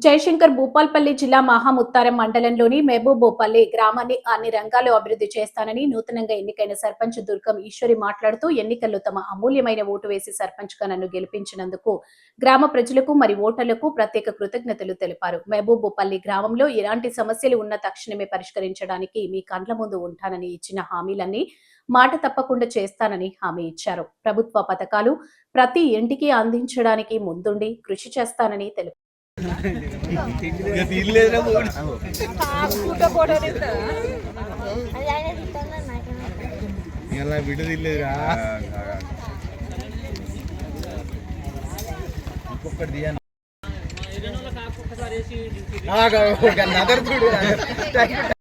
జయశంకర్ భూపాల్పల్లి జిల్లా మహాముత్తారం మండలంలోని మహబూబోపల్లి గ్రామాన్ని అన్ని రంగాల్లో అభివృద్ధి చేస్తానని నూతనంగా ఎన్నికైన సర్పంచ్ దుర్గం ఈశ్వరి మాట్లాడుతూ ఎన్నికల్లో తమ అమూల్యమైన ఓటు వేసి సర్పంచ్ గా నన్ను గెలిపించినందుకు గ్రామ ప్రజలకు మరి ఓటర్లకు ప్రత్యేక కృతజ్ఞతలు తెలిపారు. మహబూబోపల్లి గ్రామంలో ఎలాంటి సమస్యలు ఉన్నా తక్షణమే పరిష్కరించడానికి మీ కండ్ల ముందు ఉంటానని ఇచ్చిన హామీలన్నీ మాట తప్పకుండా చేస్తానని హామీ ఇచ్చారు. ప్రభుత్వ పథకాలు ప్రతి ఇంటికి అందించడానికి ముందుండి కృషి చేస్తానని తెలిపారు. ఇంకొకటి